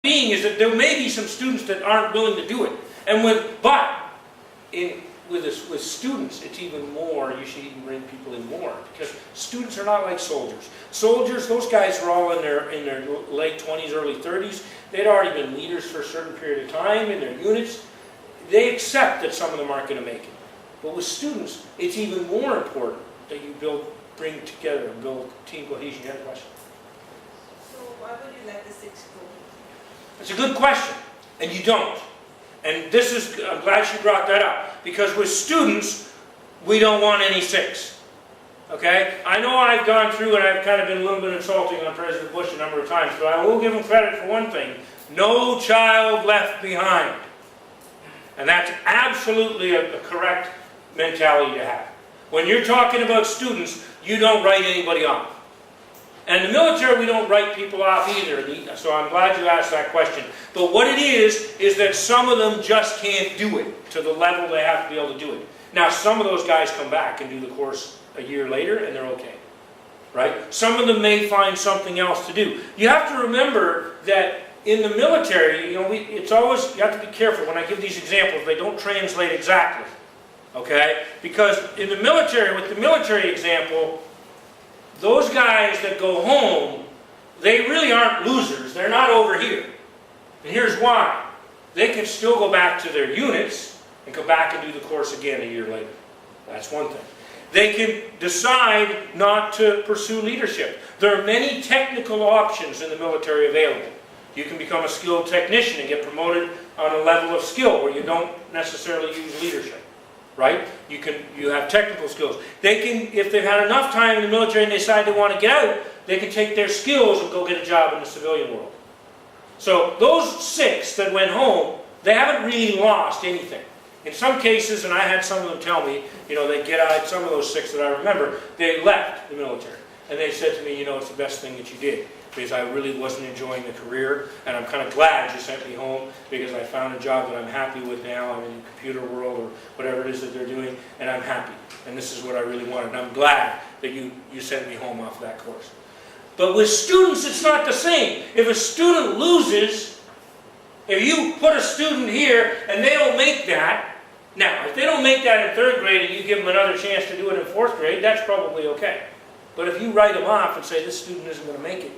being is that there may be some students that aren't willing to do it. And with students, it's even more, you should even bring people in more, because students are not like soldiers. Soldiers, those guys were all in their late 20s, early 30s. They'd already been leaders for a certain period of time in their units. They accept that some of them aren't going to make it. But with students, it's even more important that you bring together and build team cohesion. You had a question? So why would you let the 6 go? It's a good question, and you don't. And I'm glad she brought that up, because with students, we don't want any 6. Okay? I know I've gone through and I've kind of been a little bit insulting on President Bush a number of times, but I will give him credit for one thing: no child left behind. And that's absolutely a correct mentality to have. When you're talking about students, you don't write anybody off. And in the military, we don't write people off either, so I'm glad you asked that question. But what it is that some of them just can't do it to the level they have to be able to do it. Now, some of those guys come back and do the course a year later, and they're okay. Right? Some of them may find something else to do. You have to remember that in the military, you have to be careful when I give these examples. They don't translate exactly. Okay? Because in the military, with the military example, those guys that go home, they really aren't losers. They're not over here. And here's why. They can still go back to their units and come back and do the course again a year later. That's one thing. They can decide not to pursue leadership. There are many technical options in the military available. You can become a skilled technician and get promoted on a level of skill where you don't necessarily use leadership. Right? You have technical skills. They can, if they've had enough time in the military and they decide they want to get out, they can take their skills and go get a job in the civilian world. So those 6 that went home, they haven't really lost anything. In some cases, and I had some of them tell me, they get out, some of those 6 that I remember, they left the military. And they said to me, it's the best thing that you did, because I really wasn't enjoying the career, and I'm kind of glad you sent me home, because I found a job that I'm happy with now. I'm in the computer world, or whatever it is that they're doing, and I'm happy. And this is what I really wanted. And I'm glad that you sent me home off that course. But with students, it's not the same. If a student loses, if you put a student here and they don't make that, now, if they don't make that in 3rd grade and you give them another chance to do it in 4th grade, that's probably okay. But if you write them off and say, this student isn't going to make it,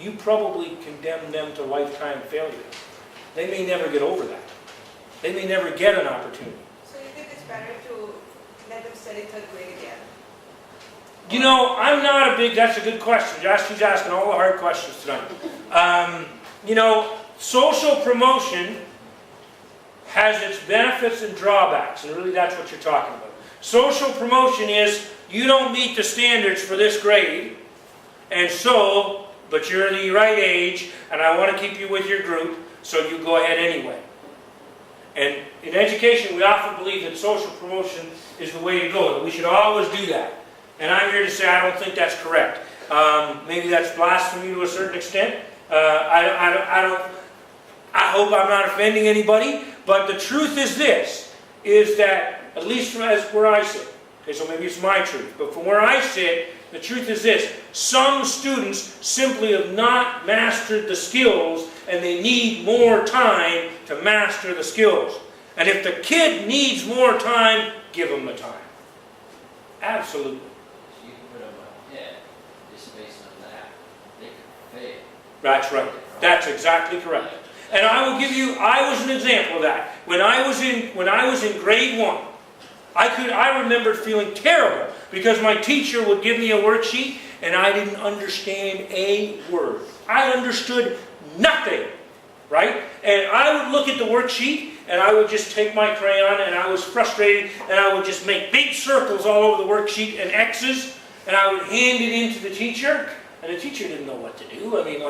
you probably condemn them to lifetime failure. They may never get over that. They may never get an opportunity. So you think it's better to let them study 3rd grade again? I'm not a big, that's a good question. She's asking all the hard questions tonight. Social promotion has its benefits and drawbacks, and really that's what you're talking about. Social promotion is, you don't meet the standards for this grade, but you're the right age, and I want to keep you with your group, so you go ahead anyway. And in education, we often believe that social promotion is the way to go, that we should always do that. And I'm here to say I don't think that's correct. Maybe that's blasphemy to a certain extent. I hope I'm not offending anybody, but the truth is this, is that, at least from where I sit, okay, so maybe it's my truth, but from where I sit, the truth is this: some students simply have not mastered the skills, and they need more time to master the skills. And if the kid needs more time, give them the time. Absolutely. So you can put them ahead just based on that. They can fail. That's right. That's exactly correct. And I was an example of that. When I was in grade 1, I remembered feeling terrible because my teacher would give me a worksheet and I didn't understand a word. I understood nothing, right? And I would look at the worksheet and I would just take my crayon, and I was frustrated, and I would just make big circles all over the worksheet and X's, and I would hand it in to the teacher. And the teacher didn't know what to do. I mean,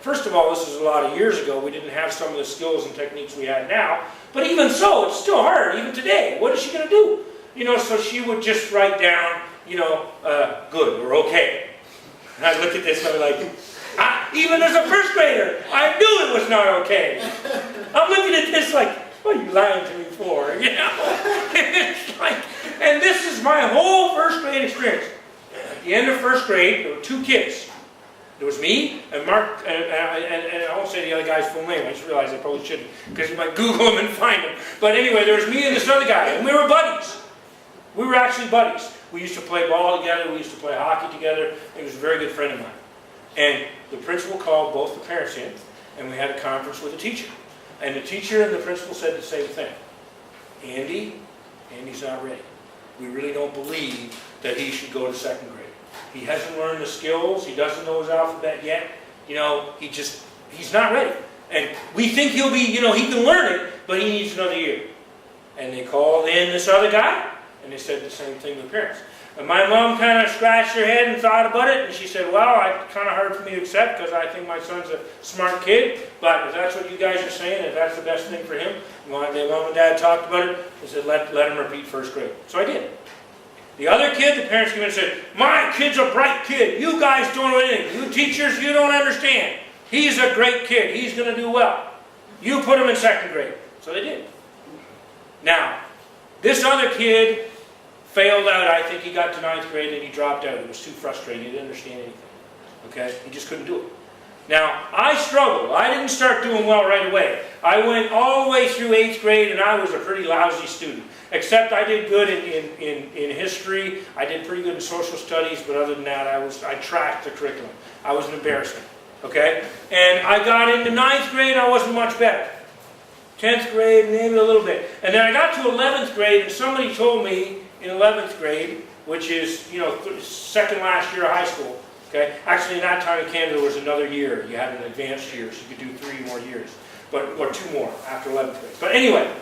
first of all, this is a lot of years ago. We didn't have some of the skills and techniques we had now. But even so, it's still hard, even today. What is she going to do? So she would just write down, good or okay. And I'd look at this and I'd be like, even as a 1st grader, I knew it was not okay. I'm looking at this like, what are you lying to me for? It's like, and this is my whole 1st grade experience. At the end of 1st grade, there were 2 kids There was me and Mark, and I won't say the other guy's full name. I just realized I probably shouldn't, because you might Google him and find him. But anyway, there was me and this other guy, and we were buddies. We were actually buddies. We used to play ball together. We used to play hockey together. He was a very good friend of mine. And the principal called both the parents in, and we had a conference with the teacher. And the teacher and the principal said the same thing. Andy's not ready. We really don't believe that he should go to second grade. He hasn't learned the skills. He doesn't know his alphabet yet. You know, he's not ready. And we think he'll be, you know, he can learn it, but he needs another year. And they called in this other guy, and they said the same thing to the parents. And my mom kind of scratched her head and thought about it, and she said, well, it's kind of hard for me to accept because I think my son's a smart kid, but if that's what you guys are saying, if that's the best thing for him, mom and dad talked about it, they said, let him repeat first grade. So I did. The other kid, the parents came in and said, my kid's a bright kid. You guys don't know anything. You teachers, you don't understand. He's a great kid. He's going to do well. You put him in second grade. So they did. Now, this other kid failed out. I think he got to 9th grade and he dropped out. It was too frustrating. He didn't understand anything. Okay? He just couldn't do it. Now, I struggled. I didn't start doing well right away. I went all the way through 8th grade and I was a pretty lousy student. Except I did good in history. I did pretty good in social studies, but other than that, I tracked the curriculum. I was an embarrassment. Okay? And I got into 9th grade, I wasn't much better. 10th grade, maybe a little bit. And then I got to 11th grade, and somebody told me in 11th grade, which is, you know, second last year of high school. Okay? Actually, in that time in Canada, there was another year. You had an advanced year, so you could do 3 more years. Or 2 more after 11th grade. But anyway,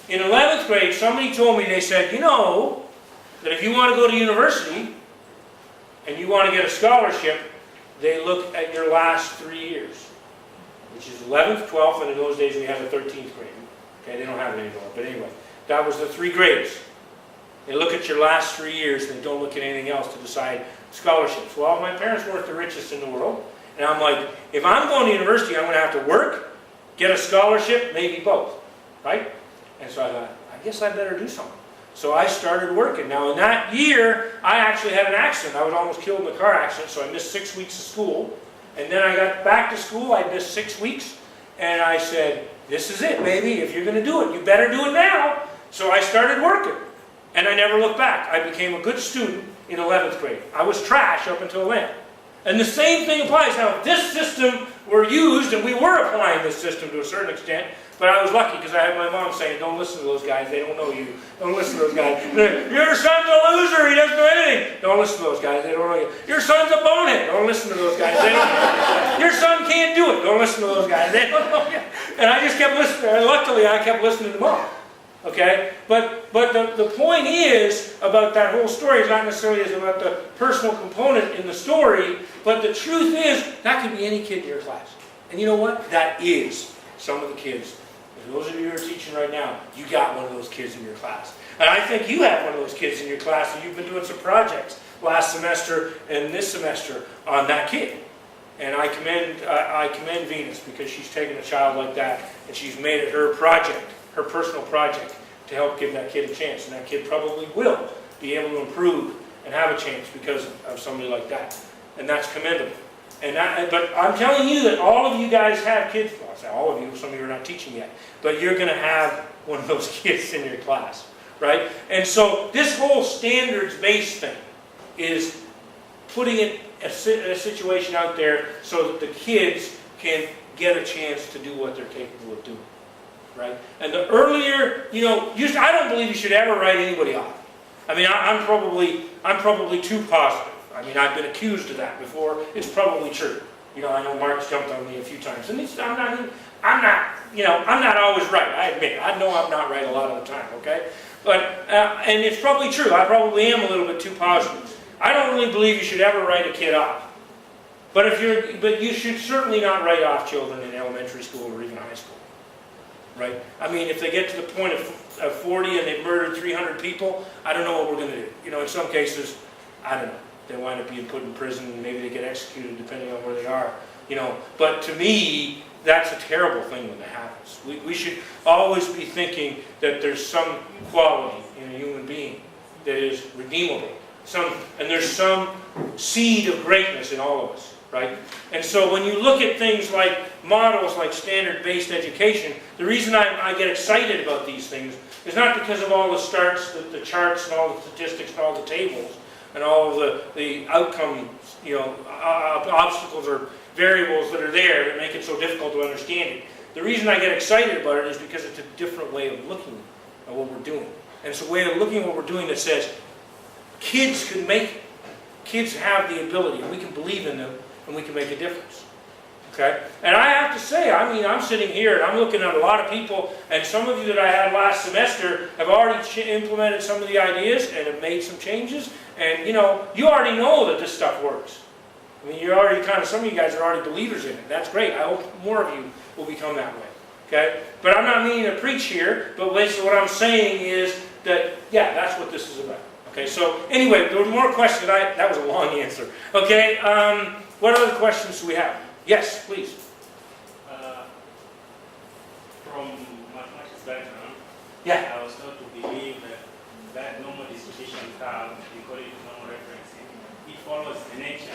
in 11th grade, somebody told me, they said, you know, that if you want to go to university and you want to get a scholarship, they look at your last 3 years, which is 11th, 12th, and in those days we had a 13th grade. Okay, they don't have it anymore, but anyway, that was the 3 grades. They look at your last 3 years and they don't look at anything else to decide scholarships. Well, my parents weren't the richest in the world, and I'm like, if I'm going to university, I'm going to have to work, get a scholarship, maybe both, right? And so I thought, I guess I better do something. So I started working. Now in that year, I actually had an accident. I was almost killed in a car accident, so I missed 6 weeks of school. And then I got back to school, I missed 6 weeks, and I said, this is it, baby. If you're going to do it, you better do it now. So I started working, and I never looked back. I became a good student in 11th grade. I was trash up until then. And the same thing applies. Now, if this system were used, and we were applying this system to a certain extent, but I was lucky because I had my mom saying, don't listen to those guys, they don't know you. Don't listen to those guys. Your son's a loser, he doesn't know anything. Don't listen to those guys, they don't know you. Your son's a bonehead. Don't listen to those guys, they don't know you. Your son can't do it. Don't listen to those guys, they don't know you. And I just kept listening, and luckily I kept listening to mom. Okay? But the point is, about that whole story, is not necessarily about the personal component in the story, but the truth is, that could be any kid in your class. And you know what? That is some of the kids. And those of you who are teaching right now, you got one of those kids in your class. And I think you have one of those kids in your class, and you've been doing some projects last semester and this semester on that kid. And I commend Venus, because she's taken a child like that and she's made it her project, her personal project, to help give that kid a chance. And that kid probably will be able to improve and have a chance because of somebody like that. And that's commendable. But I'm telling you that all of you guys have kids. Well, I say all of you, some of you are not teaching yet. But you're going to have one of those kids in your class. Right? And so this whole standards-based thing is putting a situation out there so that the kids can get a chance to do what they're capable of doing. Right? And the earlier, you know, I don't believe you should ever write anybody off. I mean, I'm probably too positive. I mean, I've been accused of that before. It's probably true. You know, I know Mark's jumped on me a few times, and I'm not always right. I admit it. I know I'm not right a lot of the time. Okay, but and it's probably true. I probably am a little bit too positive. I don't really believe you should ever write a kid off. But you should certainly not write off children in elementary school or even high school. Right? I mean, if they get to the point of 40 and they've murdered 300 people, I don't know what we're going to do. You know, in some cases, I don't know. They wind up being put in prison, and maybe they get executed depending on where they are. You know, but to me, that's a terrible thing when that happens. We should always be thinking that there's some quality in a human being that is redeemable. And there's some seed of greatness in all of us. right? And so when you look at things like models like standard-based education, the reason I get excited about these things is not because of all the the charts and all the statistics and all the tables and all of the outcome, obstacles or variables that are there that make it so difficult to understand it. The reason I get excited about it is because it's a different way of looking at what we're doing. And it's a way of looking at what we're doing that says kids can make it. Kids have the ability, and we can believe in them, and we can make a difference. Okay? And I have to say, I mean, I'm sitting here and I'm looking at a lot of people, and some of you that I had last semester have already implemented some of the ideas and have made some changes. And you already know that this stuff works. I mean, you're already some of you guys are already believers in it. That's great. I hope more of you will become that way. Okay? But I'm not meaning to preach here, but basically what I'm saying is that, yeah, that's what this is about. Okay, so anyway, there were more questions. That was a long answer. Okay, what other questions do we have? Yes, please. From mathematics background, Yeah. I was taught to believe that normal distribution curve, we call it normal referencing, it follows the nature.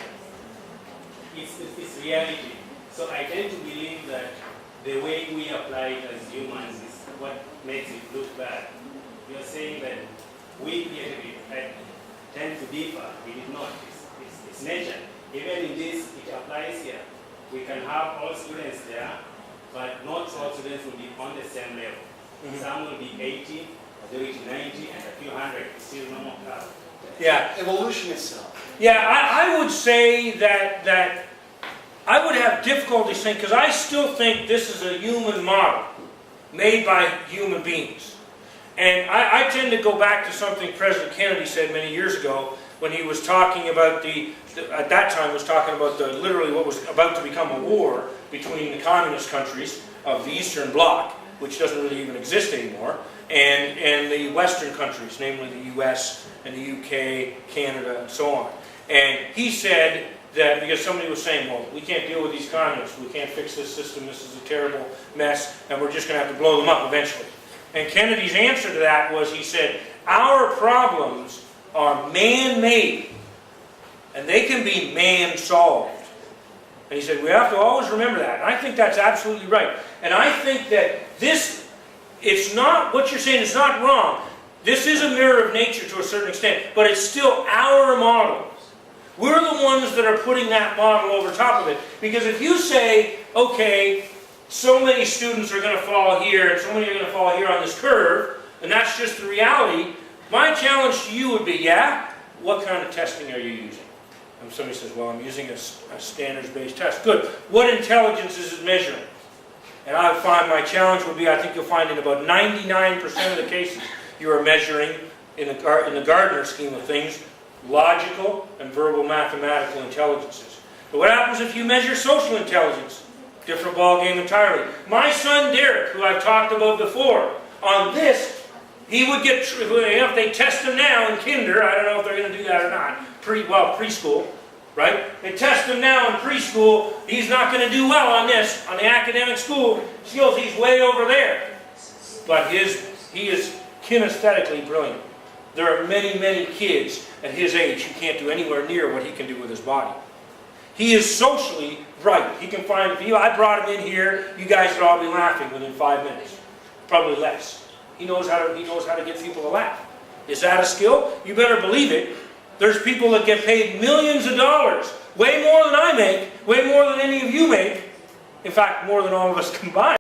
It's reality. So I tend to believe that the way we apply it as humans is what makes it look bad. You're saying that we creatively tend to differ. We did not. It's nature. Even in this, it applies here. We can have all students there, but not all students will be on the same level. Mm-hmm. Some will be 80, they will be 90, and a few hundred. It's still normal curve. Yeah. Evolution itself. Yeah, I would say that I would have difficulty saying, because I still think this is a human model made by human beings. And I tend to go back to something President Kennedy said many years ago when he was talking about at that time was talking about literally what was about to become a war between the communist countries of the Eastern Bloc, which doesn't really even exist anymore, and the Western countries, namely the US and the UK, Canada, and so on. And he said that because somebody was saying, well, we can't deal with these communists, we can't fix this system, this is a terrible mess, and we're just going to have to blow them up eventually. And Kennedy's answer to that was, he said, our problems are man-made, and they can be man-solved. And he said, we have to always remember that. And I think that's absolutely right. And I think that it's not, what you're saying is not wrong. This is a mirror of nature to a certain extent, but it's still our model. We're the ones that are putting that model over top of it. Because if you say, okay, so many students are going to fall here, and so many are going to fall here on this curve, and that's just the reality, my challenge to you would be, yeah, what kind of testing are you using? And somebody says, well, I'm using a standards-based test. Good. What intelligence is it measuring? And I find my challenge would be, I think you'll find in about 99% of the cases, you are measuring, in the Gardner scheme of things, logical and verbal mathematical intelligences. But what happens if you measure social intelligence? Different ballgame entirely. My son Derek, who I've talked about before, on this, he would get, if they test him now in kinder, I don't know if they're going to do that or not, preschool, right? They test him now in preschool, he's not going to do well on this, on the academic school skills, he's way over there. But he is kinesthetically brilliant. There are many, many kids at his age who can't do anywhere near what he can do with his body. He is socially bright. He can find people. I brought him in here. You guys would all be laughing within 5 minutes, probably less. He knows how to get people to laugh. Is that a skill? You better believe it. There's people that get paid millions of dollars, way more than I make, way more than any of you make. In fact, more than all of us combined.